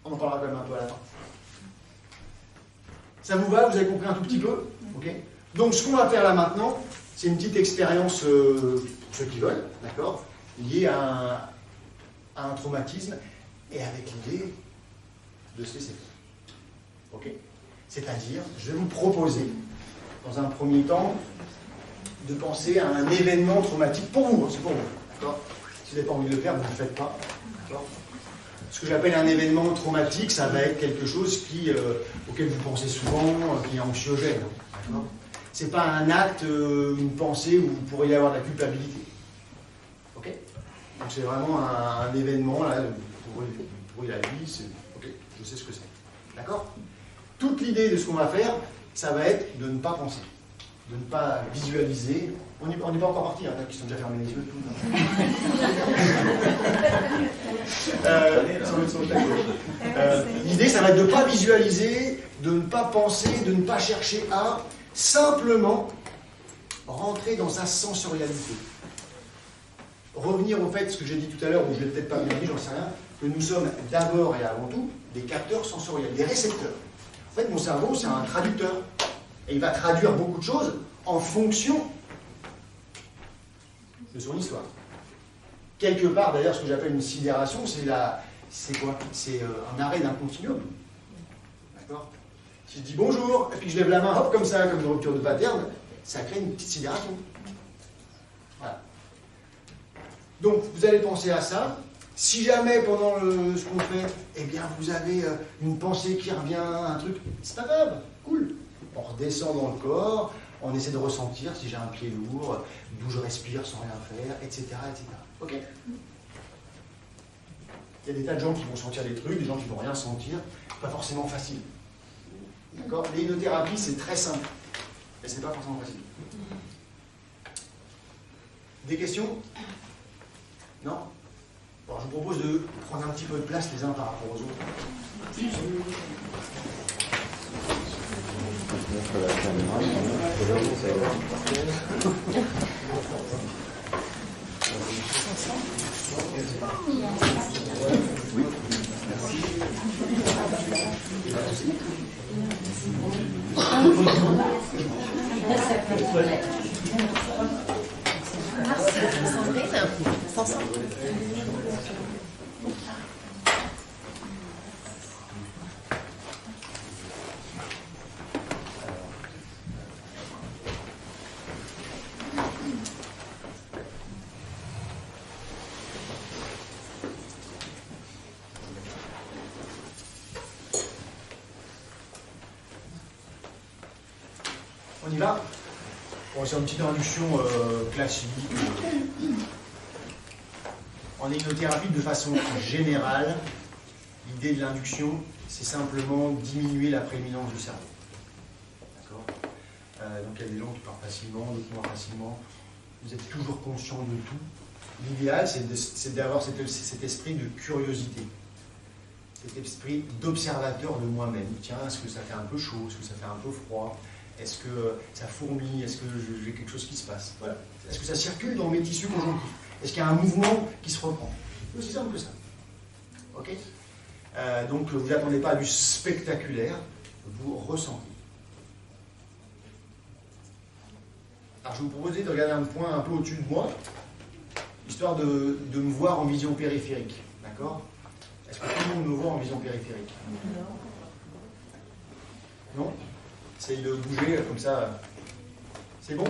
On en parlera quand même un peu à la fin. Ça vous va? Vous avez compris un tout petit peu? Ok. Donc ce qu'on va faire là maintenant, c'est une petite expérience pour ceux qui veulent, d'accord, liée à un traumatisme et avec l'idée de se laisser faire. Ok. C'est-à-dire, je vais vous proposer, dans un premier temps, de penser à un événement traumatique pour vous, c'est pour vous, d'accord? Si vous n'avez pas envie de le faire, vous ne le faites pas, d'accord? Ce que j'appelle un événement traumatique, ça va être quelque chose auquel vous pensez souvent, qui est anxiogène, d'accord? C'est pas un acte, une pensée où vous pourriez avoir de la culpabilité, ok? Donc c'est vraiment un événement, là, pour la vie, c'est, ok, je sais ce que c'est, d'accord? Toute l'idée de ce qu'on va faire, ça va être de ne pas penser, de ne pas visualiser. On n'est pas encore parti, il y en a qui sont déjà fermés les yeux. L'idée, ça va être de ne pas visualiser, de ne pas penser, de ne pas chercher à simplement rentrer dans sa sensorialité. Revenir au fait, ce que j'ai dit tout à l'heure, ou je ne l'ai peut-être pas bien dit, j'en sais rien, que nous sommes d'abord et avant tout des capteurs sensoriels, des récepteurs. En fait, mon cerveau, c'est un traducteur. Et il va traduire beaucoup de choses en fonction de son histoire. Quelque part, d'ailleurs, ce que j'appelle une sidération, c'est quoi? C'est un arrêt d'un continuum. D'accord? Si je dis bonjour, et puis je lève la main, hop, comme ça, comme une rupture de pattern, ça crée une petite sidération. Voilà. Donc, vous allez penser à ça. Si jamais, pendant ce qu'on fait, eh bien, vous avez une pensée qui revient, un truc, c'est pas grave, cool. On redescend dans le corps, on essaie de ressentir si j'ai un pied lourd, d'où je respire sans rien faire, etc., etc. Ok? Il y a des tas de gens qui vont sentir des trucs, des gens qui ne vont rien sentir. Pas forcément facile. D'accord? L'hypnothérapie, c'est très simple, mais c'est pas forcément facile. Des questions? Non? Bon, je vous propose de prendre un petit peu de place les uns par rapport aux autres. Oui. On y va? Bon, c'est une petite introduction classique. En hypnothérapie, de façon générale, l'idée de l'induction, c'est simplement diminuer la prééminence du cerveau. D'accord? Donc il y a des gens qui partent facilement, d'autres moins facilement. Vous êtes toujours conscient de tout. L'idéal, c'est d'avoir cet esprit de curiosité, cet esprit d'observateur de moi-même. Tiens, est-ce que ça fait un peu chaud? Est-ce que ça fait un peu froid? Est-ce que ça fourmille? Est-ce que j'ai quelque chose qui se passe? Voilà. Est-ce que ça circule dans mes tissus conjonctifs? Est-ce qu'il y a un mouvement qui se reprend? C'est aussi simple que ça. Ok? Donc, vous n'attendez pas à du spectaculaire, vous ressentez. Alors, je vais vous proposer de regarder un point un peu au-dessus de moi, histoire de me voir en vision périphérique. D'accord? Est-ce que tout le monde me voit en vision périphérique? Non? Non? Essaye de bouger comme ça. C'est bon?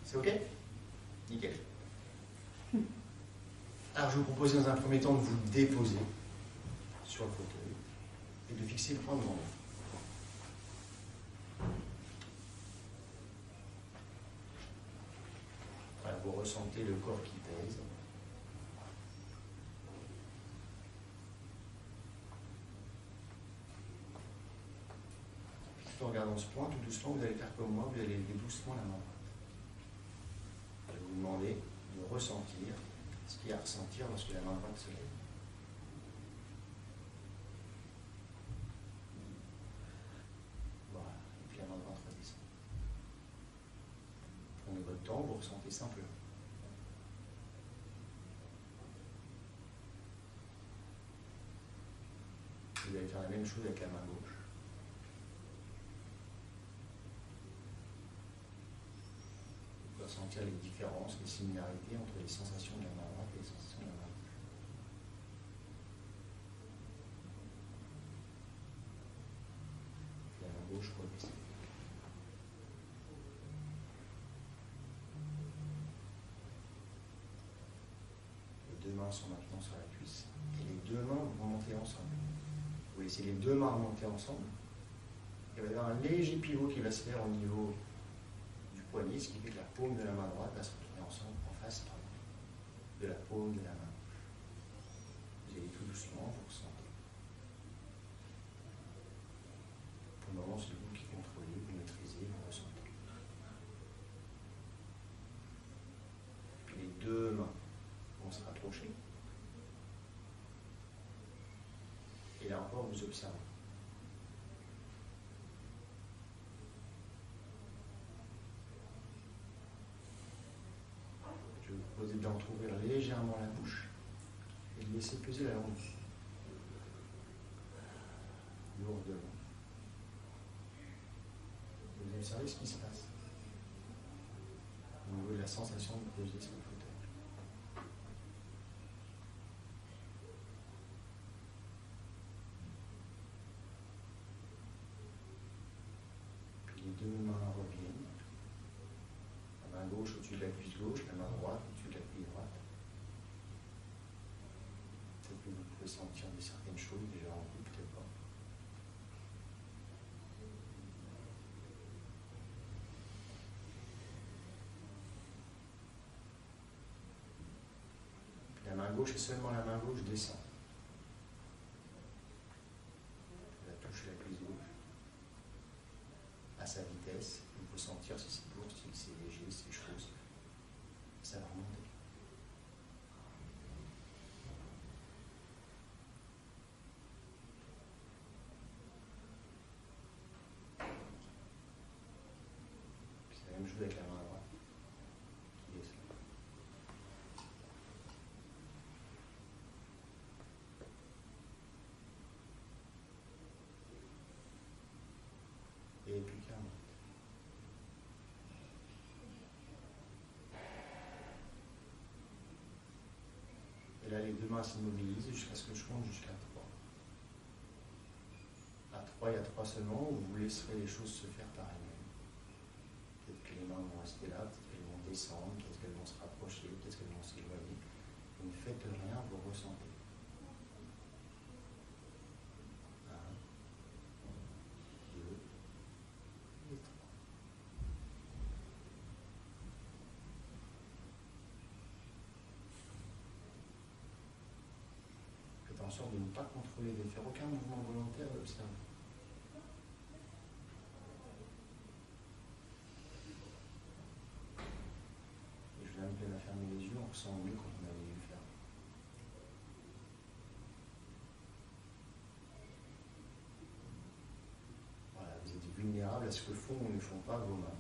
C'est ok? Nickel. Alors je vais vous proposer dans un premier temps de vous déposer sur le fauteuil et de fixer le point devant vous. Voilà, vous ressentez le corps qui pèse. En regardant ce point, tout doucement, vous allez faire comme moi, vous allez lever doucement la main droite. Je vais vous demander de ressentir ce qu'il y a à ressentir lorsque la main droite se lève. Voilà, et puis la main droite redescend. Prenez votre temps, vous ressentez simplement. vous allez faire la même chose avec la main gauche. Vous pouvez sentir les différences, les similarités entre les sensations de la main droite et les sensations de la main gauche. La main gauche redescend. Les deux mains sont maintenant sur la cuisse et les deux mains vont monter ensemble. Vous laissez les deux mains monter ensemble. Il va y avoir un léger pivot qui va se faire au niveau du poignet, ce qui fait que la paume de la main droite va se retrouver ensemble en face de la paume de la main gauche. Vous allez tout doucement, vous ressentez. Pour le moment, c'est vous qui contrôlez, vous maîtrisez, vous ressentez. Puis les deux mains vont se rapprocher. Et là encore, vous observez. Je vais vous proposer d'entrouvrir légèrement la bouche et de laisser peser la langue. Lourdement. Vous observez ce qui se passe au niveau de la sensation de poser sur le fauteuil. Les deux mains reviennent. La main gauche au-dessus de la cuisse gauche, la main droite au-dessus de la cuisse droite. Peut-être que vous pouvez sentir certaines choses déjà en vous, peut-être pas. La main gauche et seulement la main gauche descend. Elle va toucher la cuisse gauche. À sa vitesse, il faut sentir si c'est lourd, si c'est léger, si c'est chaud, ça va remonter. C'est la même chose avec la main droite qui descend. Et puis qu'un autre. Et là, les deux mains s'immobilisent jusqu'à ce que je compte jusqu'à 3. À 3, il y a 3 seulement où vous laisserez les choses se faire par elles-mêmes. Peut-être que les mains vont rester là, peut-être qu'elles vont descendre, peut-être qu'elles vont se rapprocher, peut-être qu'elles vont s'éloigner. Vous ne faites rien, vous ressentez. 1, 2, et 3. Faites en sorte de ne pas contrôler, de ne faire aucun mouvement volontaire de l'observer. Et je vous invite à fermer les yeux, on ressent mieux quand on a les yeux fermés. Voilà, vous êtes vulnérable à ce que font ou ne font pas vos mains.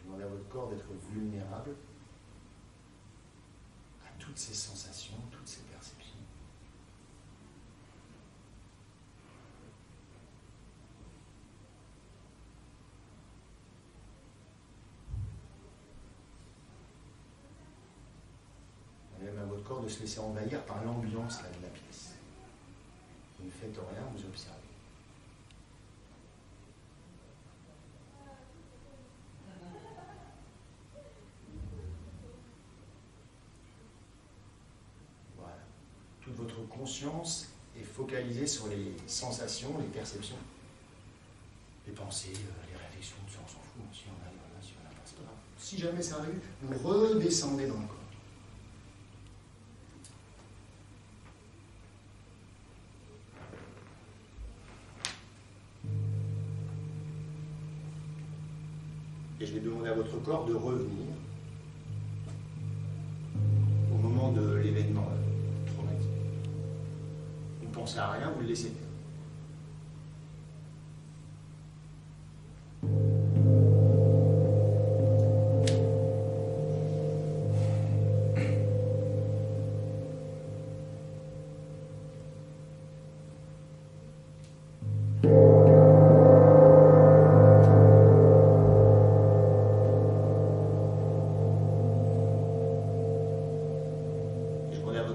Demandez à votre corps d'être vulnérable à toutes ces sensations, toutes ces perceptions. Demandez même à votre corps de se laisser envahir par l'ambiance de la pièce. Vous ne faites rien, vous observez. Toute votre conscience est focalisée sur les sensations, les perceptions, les pensées, les réflexions, on s'en fout, si on arrive là, si on n'a pas, c'est pas grave. Si jamais ça arrive, vous redescendez dans le corps. Et je vais demander à votre corps de revenir au moment de l'événement traumatique. Vous ne pensez à rien, vous le laissez faire.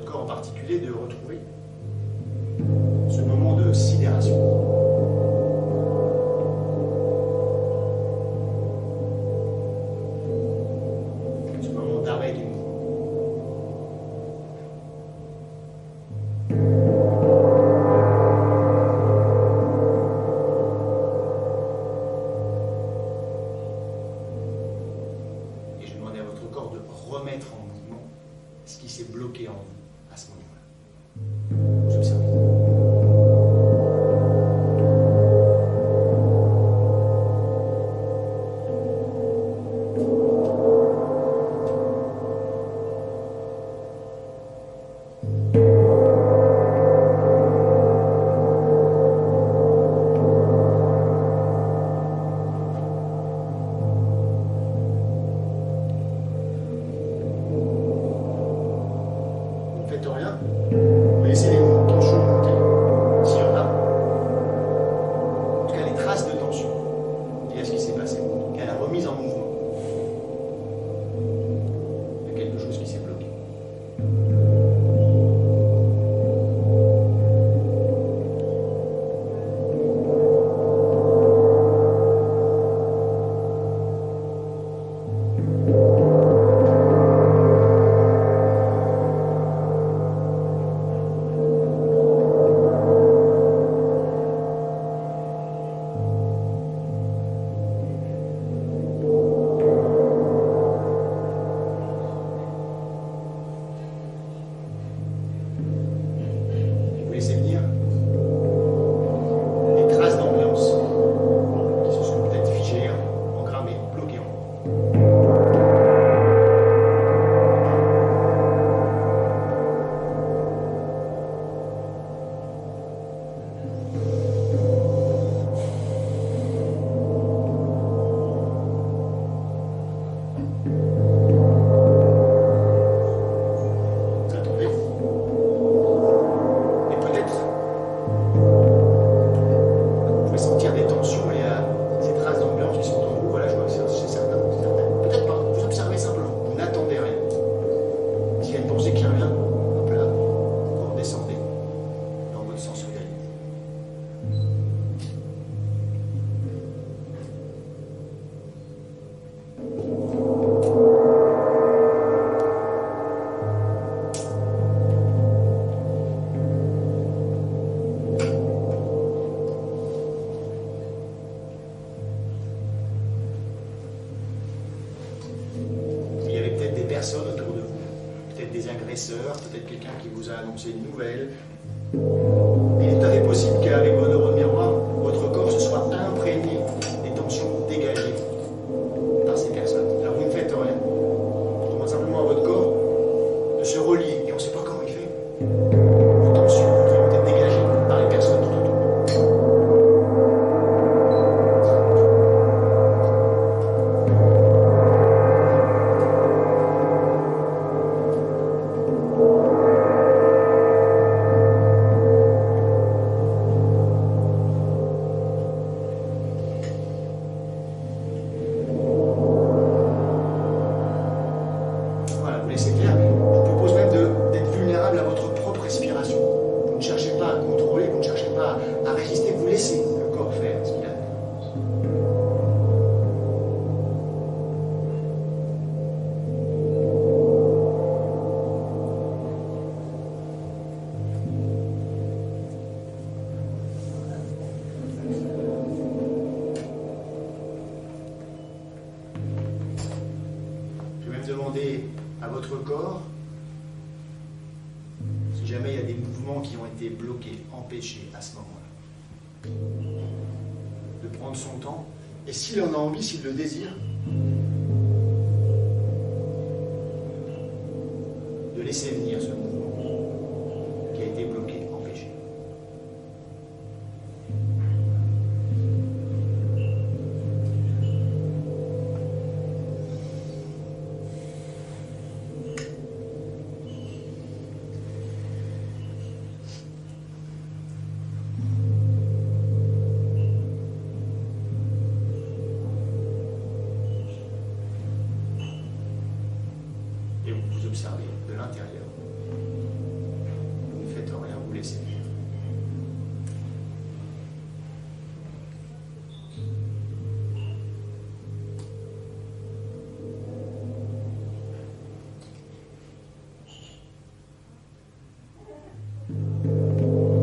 votre corps en particulier, de retrouver ce moment de sidération. Ce moment d'arrêt du mouvement. Et je demande à votre corps de remettre en mouvement ce qui s'est bloqué en vous à ce moment-là. Vous observez. Faites rien, vous laissez les tensions monter, s'il y en a. En tout cas, les traces de tension liées à ce qui s'est passé, qu'à la remise en mouvement. Il y a quelque chose qui s'est bloqué. Vous laissez venir des traces d'ambiance qui se sont peut-être figées, engrammées, bloquées en vous. Vous attendez. Et peut-être vous pouvez sentir des tensions liées à ces traces d'ambiance qui sont en vous. Voilà, je vois que c'est certain. Peut-être pas. Vous observez simplement. Vous n'attendez rien. S'il y a une pensée qui revient, hop là, vous redescendez dans votre sensorialité. Il y avait peut-être des personnes autour de vous, peut-être des agresseurs, peut-être quelqu'un qui vous a annoncé une nouvelle. Il est tout à fait possible qu'avec vos neurones miroirs, votre corps se soit imprégné des tensions dégagées par ces personnes. Alors vous ne faites rien. Je demande simplement à votre corps de se relier, et on ne sait pas comment il fait, aux tensions qui ont été dégagées par les personnes tout autour. Voilà, vous laissez faire. Je vous propose même d'être vulnérable à votre propre respiration. Vous ne cherchez pas à contrôler, vous ne cherchez pas à résister, vous laissez le corps faire ce qu'il a. Je vais même demander à votre corps, si jamais il y a des mouvements qui ont été bloqués, empêchés à ce moment-là, de prendre son temps, et s'il en a envie, s'il le désire, de laisser venir ce mouvement qui a été bloqué, empêché. Et vous observez de l'intérieur faites rien, vous laissez faire.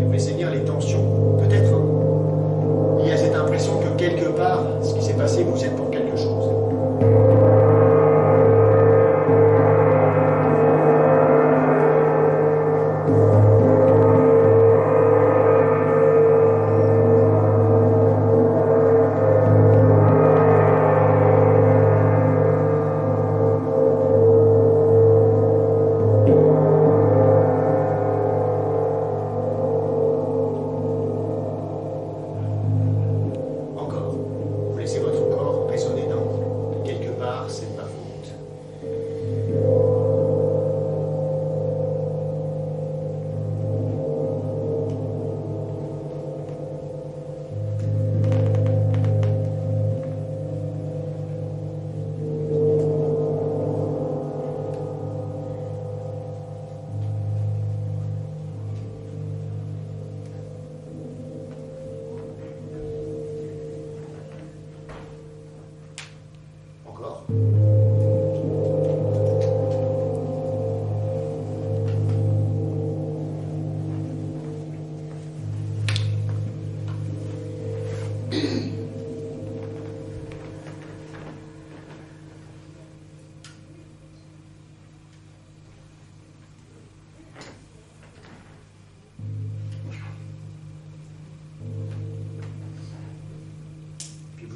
Et vous laissez venir les tensions, peut-être. Hein. Il y a cette impression que quelque part, ce qui s'est passé, vous êtes pour quelque chose.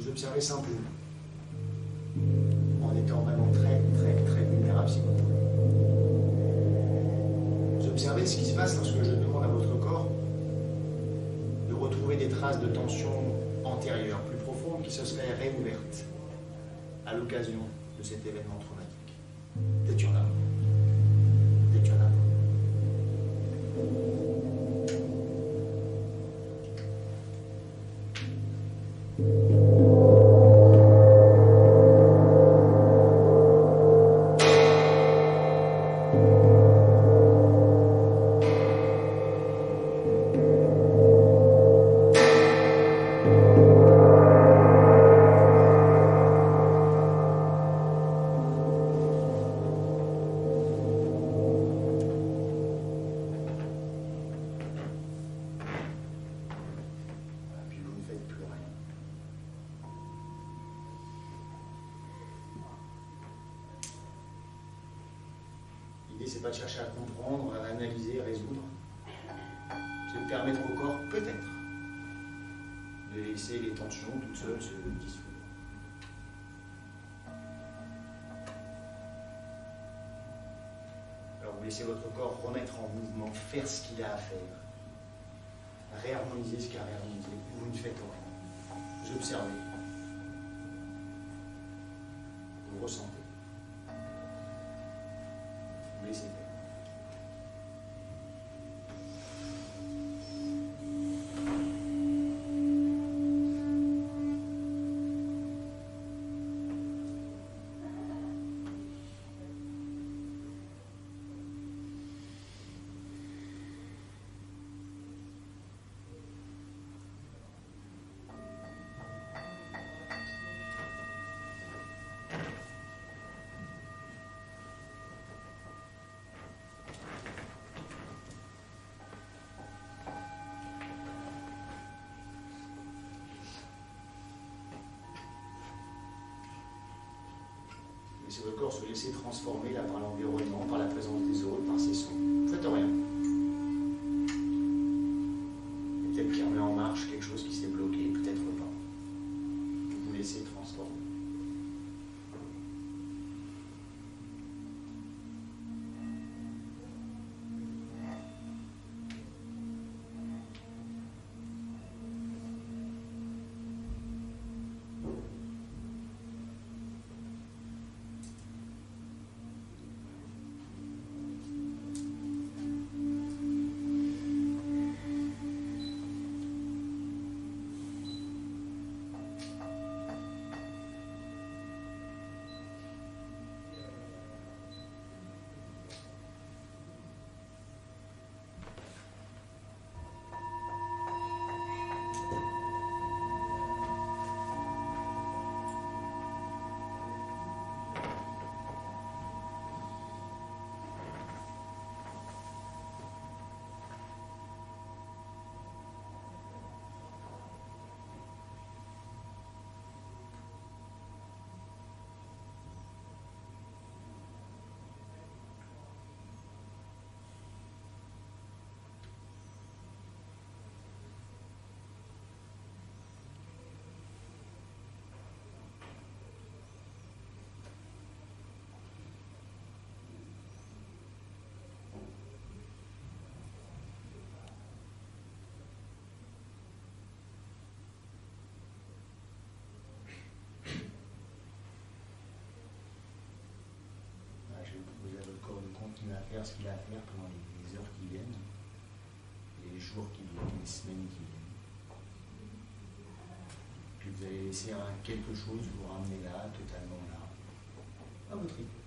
Observez simplement, en étant vraiment très vulnérable si vous voulez. Vous observez ce qui se passe lorsque je demande à votre corps de retrouver des traces de tension antérieure, plus profonde, qui se seraient réouvertes à l'occasion de cet événement traumatique. Peut-être qu'il y en a. Peut-être qu'il y en a. L'idée, c'est pas de chercher à comprendre, à analyser, à résoudre. C'est de permettre au corps, peut-être, de laisser les tensions toutes seules se dissoudre. Alors vous laissez votre corps remettre en mouvement, faire ce qu'il a à faire, réharmoniser ce qu'il a réharmonisé. Vous ne faites rien. Vous observez. Vous ressentez. Vous laissez faire. Laissez votre corps se laisser transformer là, par l'environnement, par la présence des autres, par ses sons. Faites rien. Peut-être qu'il remet en marche quelque chose qui s'est bloqué, peut-être pas. Vous vous laissez transformer. faire ce qu'il a à faire pendant les heures qui viennent, les jours qui viennent, les semaines qui viennent. Puis vous allez laisser quelque chose vous ramener là, totalement là, à votre rythme.